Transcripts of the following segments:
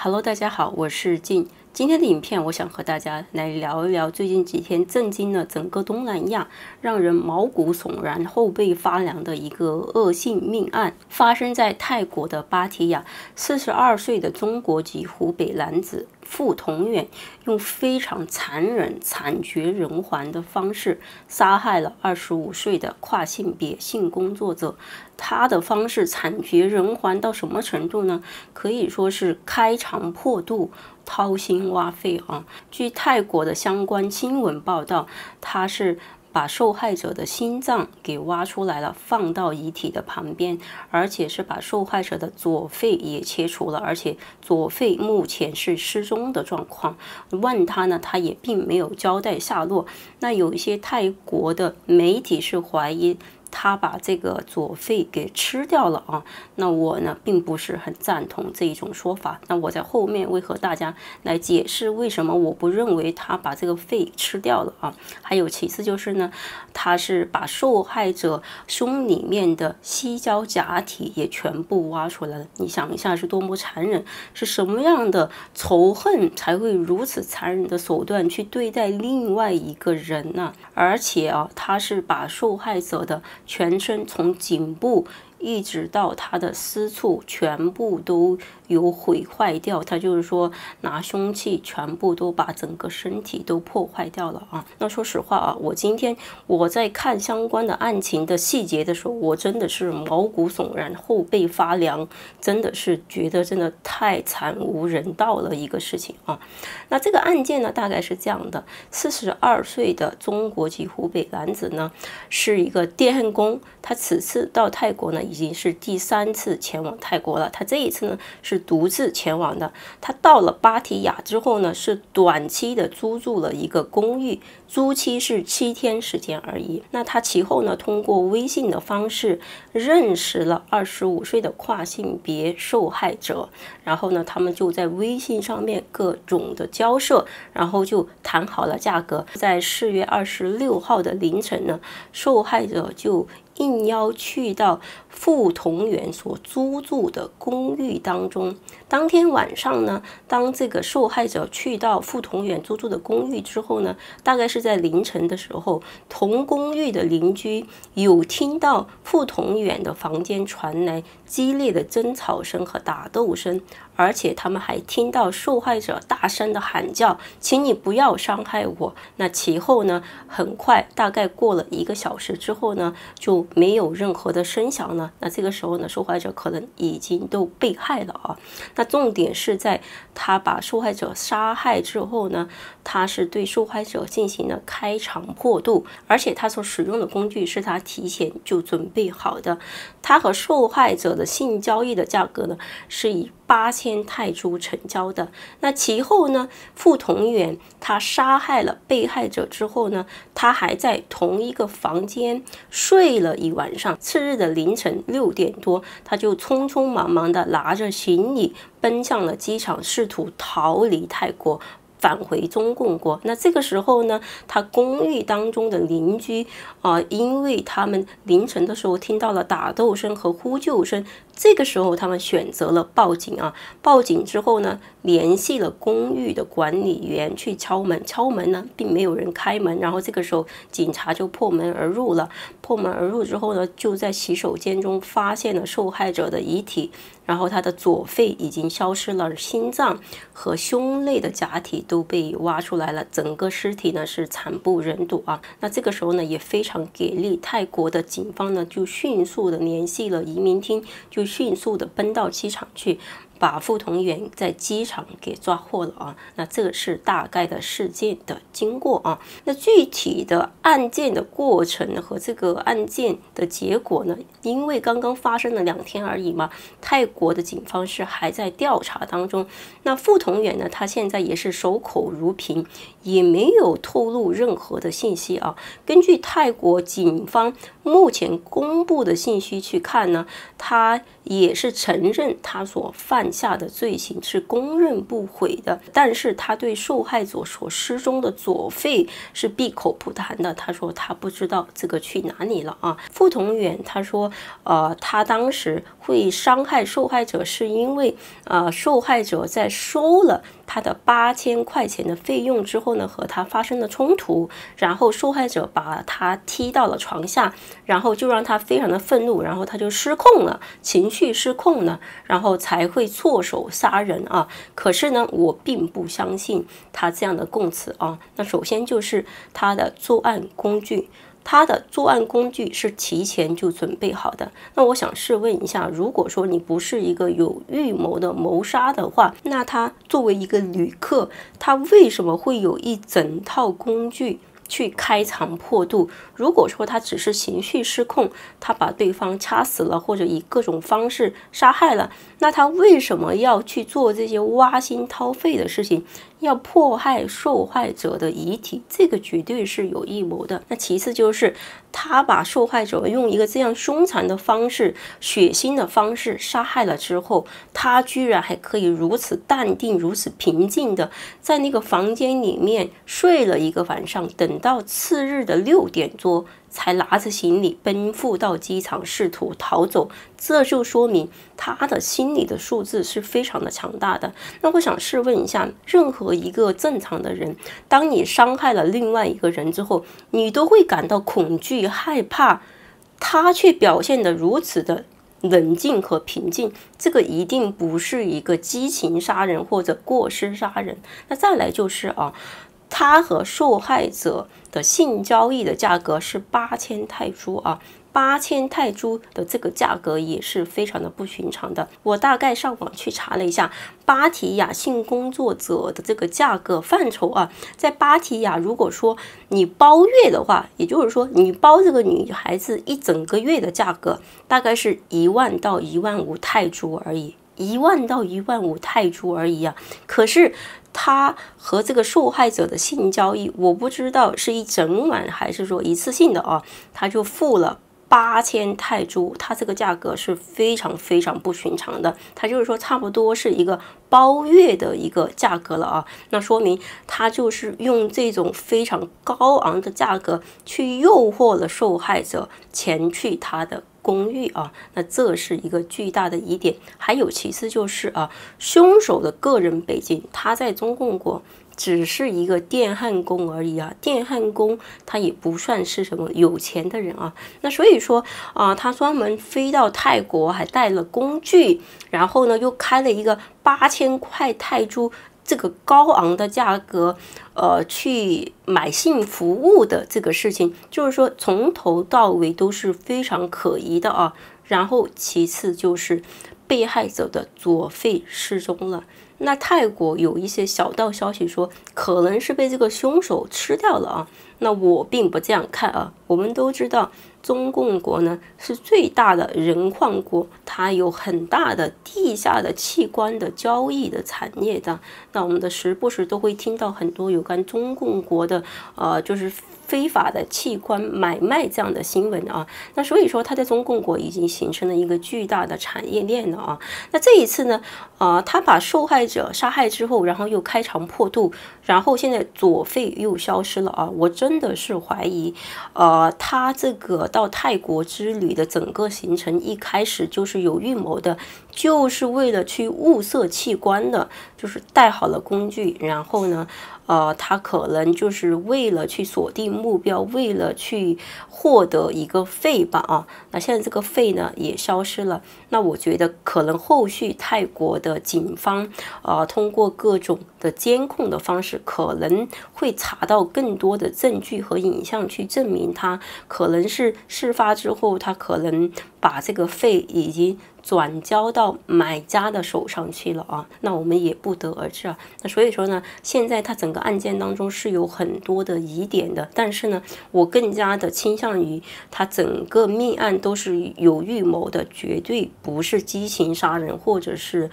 Hello， 大家好，我是静。今天的影片，我想和大家来聊一聊最近几天震惊了整个东南亚，让人毛骨悚然、后背发凉的一个恶性命案，发生在泰国的芭提雅。42岁的中国籍湖北男子傅同远，用非常残忍、惨绝人寰的方式杀害了25岁的跨性别性工作者。他的方式惨绝人寰到什么程度呢？可以说是开肠破肚、掏心挖肺啊！据泰国的相关新闻报道，他是把受害者的心脏给挖出来了，放到遗体的旁边，而且是把受害者的左肺也切除了，而且左肺目前是失踪的状况。问他呢，他也并没有交代下落。那有一些泰国的媒体是怀疑他把这个左肺给吃掉了啊，那我呢并不是很赞同这一种说法。那我在后面会和大家来解释为什么我不认为他把这个肺吃掉了啊。还有其次就是呢，他是把受害者胸里面的矽胶假体也全部挖出来了。你想一下是多么残忍，是什么样的仇恨才会如此残忍的手段去对待另外一个人呢？而且啊，他是把受害者的全身从颈部一直到他的私处全部都有毁坏掉，他就是说拿凶器全部都把整个身体都破坏掉了啊。那说实话啊，今天我在看相关的案情的细节的时候，我真的是毛骨悚然、后背发凉，真的是觉得真的太惨无人道了一个事情啊。那这个案件呢，大概是这样的：42岁的中国籍湖北男子呢，是一个电焊工，他此次到泰国呢，已经是第3次前往泰国了。他这一次呢是独自前往的。他到了芭提雅之后呢，是短期的租住了一个公寓，租期是7天时间而已。那他其后呢，通过微信的方式认识了25岁的跨性别受害者，然后呢，他们就在微信上面各种的交涉，然后就谈好了价格。在4月26号的凌晨呢，受害者就应邀去到傅同远所租住的公寓当中。当天晚上呢，当这个受害者去到傅同远租住的公寓之后呢，大概是在凌晨的时候，同公寓的邻居有听到傅同远的房间传来激烈的争吵声和打斗声，而且他们还听到受害者大声的喊叫：“请你不要伤害我。”那其后呢，很快大概过了1个小时之后呢，就没有任何的声响了。那这个时候呢，受害者可能已经都被害了啊。那重点是在他把受害者杀害之后呢，他是对受害者进行了开肠破肚，而且他所使用的工具是他提前就准备好的。他和受害者的性交易的价格呢，是以8000泰铢成交的。那其后呢，傅同远他杀害了被害者之后呢，他还在同一个房间睡了一晚上。次日的凌晨6点多，他就匆匆忙忙的拿着行李奔向了机场，试图逃离泰国，返回中共国。那这个时候呢，他公寓当中的邻居因为他们凌晨的时候听到了打斗声和呼救声，这个时候他们选择了报警啊。报警之后呢，联系了公寓的管理员去敲门，敲门呢并没有人开门，然后这个时候警察就破门而入了。破门而入之后呢，就在洗手间中发现了受害者的遗体，然后他的左肺已经消失了，心脏和胸内的假体都被挖出来了，整个尸体呢是惨不忍睹啊。那这个时候呢也非常给力，泰国的警方呢就迅速的联系了移民厅，就迅速的奔到机场去，把傅同远在机场给抓获了啊。那这个是大概的事件的经过啊。那具体的案件的过程和这个案件的结果呢，因为刚刚发生了2天而已嘛，泰国的警方是还在调查当中。那傅同远呢，他现在也是守口如瓶，也没有透露任何的信息啊。根据泰国警方目前公布的信息去看呢，他也是承认他所犯犯下的罪行是供认不讳的，但是他对受害者所失踪的左肺是闭口不谈的。他说他不知道这个去哪里了啊。傅同远他说，他当时会伤害受害者，是因为受害者在收了他的8000块钱的费用之后呢，和他发生了冲突，然后受害者把他踢到了床下，然后就让他非常的愤怒，然后他就失控了，情绪失控了，然后才会错手杀人啊。可是呢，我并不相信他这样的供词啊。那首先就是他的作案工具。他的作案工具是提前就准备好的。那我想试问一下，如果说你不是一个有预谋的谋杀的话，那他作为一个旅客，他为什么会有一整套工具去开肠破肚？如果说他只是情绪失控，他把对方掐死了，或者以各种方式杀害了，那他为什么要去做这些挖心掏肺的事情，要迫害受害者的遗体？这个绝对是有预谋的。那其次就是他把受害者用一个这样凶残的方式、血腥的方式杀害了之后，他居然还可以如此淡定、如此平静的在那个房间里面睡了一个晚上，等到次日的6点多才拿着行李奔赴到机场，试图逃走。这就说明他的心理的素质是非常的强大的。那我想试问一下，任何一个正常的人，当你伤害了另外一个人之后，你都会感到恐惧、害怕，他却表现得如此的冷静和平静，这个一定不是一个激情杀人或者过失杀人。那再来就是他和受害者的性交易的价格是8000泰铢啊，8000泰铢的这个价格也是非常的不寻常的。我大概上网去查了一下芭提雅性工作者的这个价格范畴啊，在芭提雅，如果说你包月的话，也就是说你包这个女孩子一整个月的价格，大概是1万到1万5泰铢而已，1万到1万5泰铢而已啊。可是他和这个受害者的性交易，我不知道是一整晚还是说一次性的啊，他就付了8000泰铢，它这个价格是非常非常不寻常的，它就是说差不多是一个包月的一个价格了啊。那说明他就是用这种非常高昂的价格去诱惑了受害者前去他的公寓啊，那这是一个巨大的疑点。还有其次就是凶手的个人背景，他在中共国只是一个电焊工而已啊，电焊工他也不算是什么有钱的人啊。那所以说他专门飞到泰国，还带了工具，然后呢又开了一个8000块泰铢这个高昂的价格，去买性服务的这个事情，就是说从头到尾都是非常可疑的啊。然后其次就是被害者的左肺失踪了。那泰国有一些小道消息说，可能是被这个凶手吃掉了啊。那我并不这样看啊。我们都知道，中共国呢是最大的人矿国，它有很大的地下的器官的交易的产业的。那我们的时不时都会听到很多有关中共国的就是非法的器官买卖这样的新闻啊。那所以说，它在中共国已经形成了一个巨大的产业链了啊。那这一次呢，他把受害者杀害之后，然后又开肠破肚，然后现在左肺又消失了啊。我真的是怀疑，他这个到泰国之旅的整个行程一开始就是有预谋的，就是为了去物色器官的，就是带好了工具，然后呢，他可能就是为了去锁定目标，为了去获得一个肺吧啊。那现在这个肺呢也消失了，那我觉得可能后续泰国的警方通过各种的监控的方式，可能会查到更多的证据和影像去证明他可能是事发之后，他可能把这个肺已经转交到买家的手上去了啊。那我们也不得而知啊。那所以说呢，现在他整个案件当中是有很多的疑点的，但是呢，我更加的倾向于他整个命案都是有预谋的，绝对不是激情杀人，或者是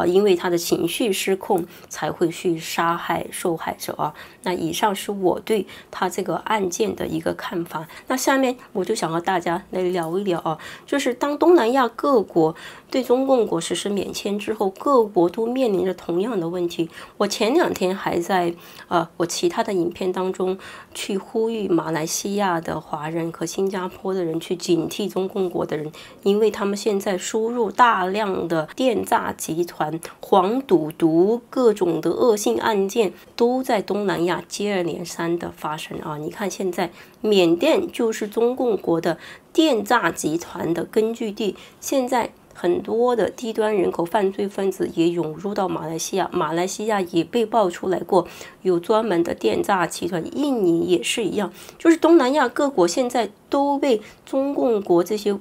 因为他的情绪失控才会去杀害受害者啊。那以上是我对他这个案件的一个看法。那下面我就想和大家来聊一聊啊，就是当东南亚各国对中共国实施免签之后，各国都面临着同样的问题。我前2天还在我其他的影片当中去呼吁马来西亚的华人和新加坡的人去警惕中共国的人，因为他们现在输入大量的电诈集团、黄赌毒各种的恶性案件都在东南亚接二连三的发生啊！你看现在缅甸就是中共国的电诈集团的根据地，现在很多的低端人口犯罪分子也涌入到马来西亚，马来西亚也被爆出来过有专门的电诈集团，印尼也是一样，就是东南亚各国现在都被中共国这些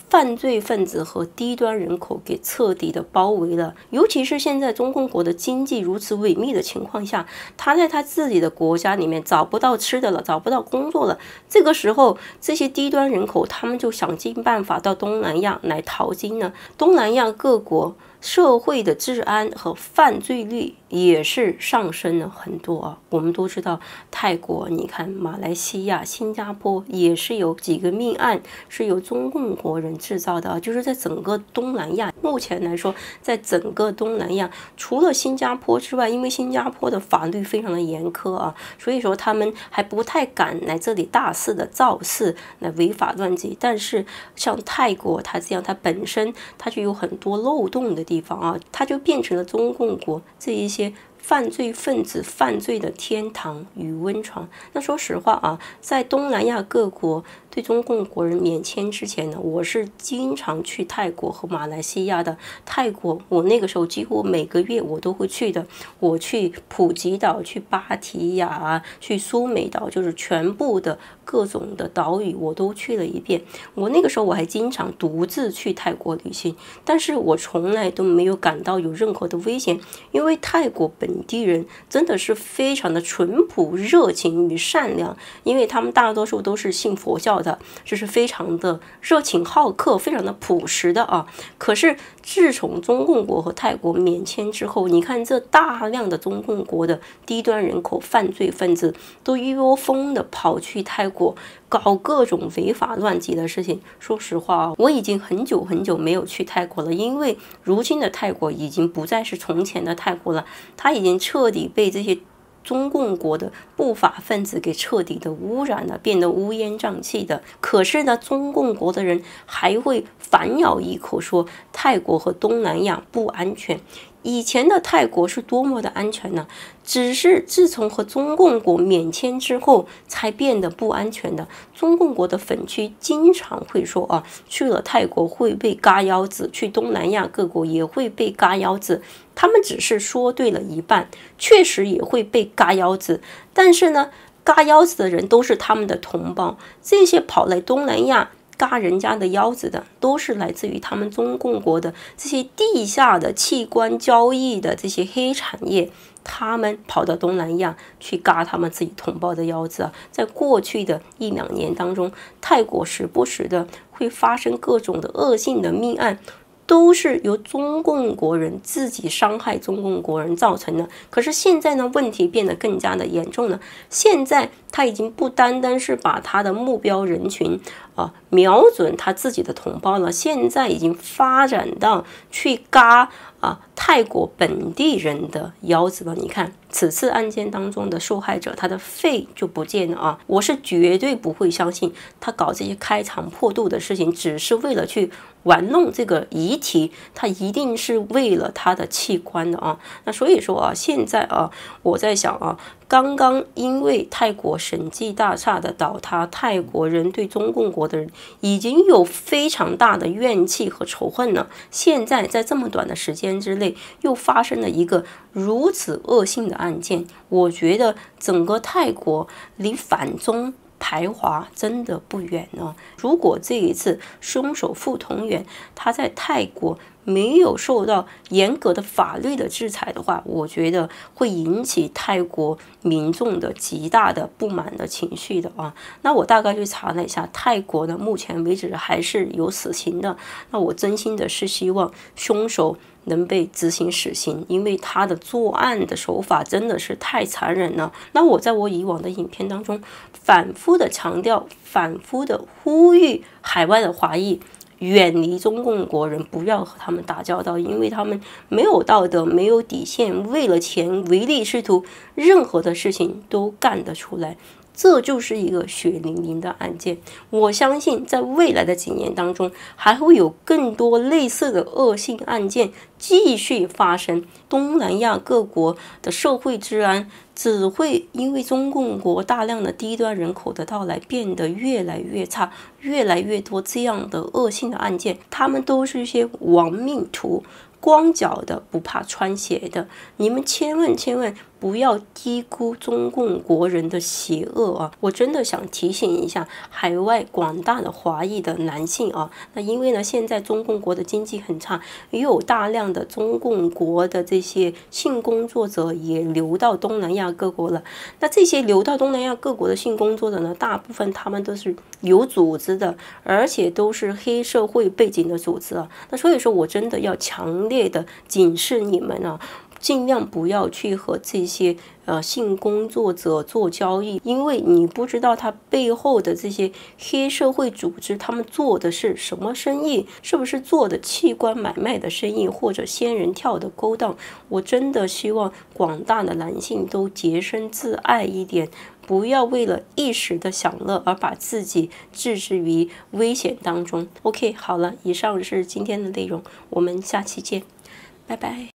犯罪分子和低端人口给彻底的包围了。尤其是现在中共国的经济如此萎靡的情况下，他在他自己的国家里面找不到吃的了，找不到工作了，这个时候这些低端人口他们就想尽办法到东南亚来淘金呢。东南亚各国社会的治安和犯罪率也是上升了很多啊。我们都知道泰国，你看马来西亚、新加坡也是有几个命案是由中共国人制造的啊。就是在整个东南亚，目前来说，在整个东南亚，除了新加坡之外，因为新加坡的法律非常的严苛啊，所以说他们还不太敢来这里大肆的造势来违法乱纪。但是像泰国，它这样，它本身它就有很多漏洞的地方啊，它就变成了中共国这一些犯罪分子犯罪的天堂与温床。那说实话啊，在东南亚各国对中共国人免签之前呢，我是经常去泰国和马来西亚的。泰国我那个时候几乎每个月我都会去的，我去普吉岛、去芭提雅、去苏梅岛，就是全部的各种的岛屿我都去了一遍。我那个时候我还经常独自去泰国旅行，但是我从来都没有感到有任何的危险，因为泰国本地人真的是非常的淳朴、热情与善良，因为他们大多数都是信佛教的，就是非常的热情好客，非常的朴实的啊。可是自从中共国和泰国免签之后，你看这大量的中共国的低端人口犯罪分子都一窝蜂的跑去泰国搞各种违法乱纪的事情。说实话啊，我已经很久没有去泰国了，因为如今的泰国已经不再是从前的泰国了，它已经彻底被这些中共国的不法分子给彻底的污染了，变得乌烟瘴气的。可是呢，中共国的人还会反咬一口说泰国和东南亚不安全。以前的泰国是多么的安全呢？只是自从和中共国免签之后才变得不安全的。中共国的粉区经常会说啊，去了泰国会被嘎腰子，去东南亚各国也会被嘎腰子。他们只是说对了一半，确实也会被嘎腰子，但是呢，嘎腰子的人都是他们的同胞，这些跑来东南亚嘎人家的腰子的，都是来自于他们中共国的这些地下的器官交易的这些黑产业，他们跑到东南亚去嘎他们自己同胞的腰子啊。在过去的1-2年当中，泰国时不时的会发生各种的恶性的命案，都是由中共国人自己伤害中共国人造成的。可是现在呢，问题变得更加的严重了。现在他已经不单单是把他的目标人群瞄准他自己的同胞了，现在已经发展到去嘎泰国本地人的腰子了。你看此次案件当中的受害者，他的肺就不见了啊！我是绝对不会相信他搞这些开肠破肚的事情只是为了去玩弄这个遗体，他一定是为了他的器官的啊。那所以说啊，现在啊，我在想啊，刚刚因为泰国审计大厦的倒塌，泰国人对中共国的人已经有非常大的怨气和仇恨了。现在在这么短的时间之内，又发生了一个如此恶性的案件，我觉得整个泰国离反中排华真的不远呢。如果这一次凶手傅同远他在泰国没有受到严格的法律的制裁的话，我觉得会引起泰国民众的极大的不满的情绪的啊。那我大概去查了一下，泰国呢目前为止还是有死刑的。那我真心的是希望凶手能被执行死刑，因为他的作案的手法真的是太残忍了。那我在我以往的影片当中反复的强调，反复的呼吁海外的华裔远离中共国人，不要和他们打交道，因为他们没有道德，没有底线，为了钱唯利是图，任何的事情都干得出来。这就是一个血淋淋的案件。我相信在未来的几年当中，还会有更多类似的恶性案件继续发生。东南亚各国的社会治安只会因为中共国大量的低端人口的到来变得越来越差，越来越多这样的恶性的案件，他们都是一些亡命徒。光脚的不怕穿鞋的，你们千万不要低估中共国人的邪恶啊！我真的想提醒一下海外广大的华裔的男性啊，那因为呢，现在中共国的经济很差，也有大量的中共国的这些性工作者也流到东南亚各国了。那这些流到东南亚各国的性工作者呢，大部分他们都是有组织的，而且都是黑社会背景的组织啊。那所以说我真的要强烈的警示你们啊，尽量不要去和这些性工作者做交易，因为你不知道他背后的这些黑社会组织他们做的是什么生意，是不是做的器官买卖的生意，或者仙人跳的勾当。我真的希望广大的男性都洁身自爱一点，不要为了一时的享乐而把自己置之于危险当中。OK， 好了，以上是今天的内容，我们下期见，拜拜。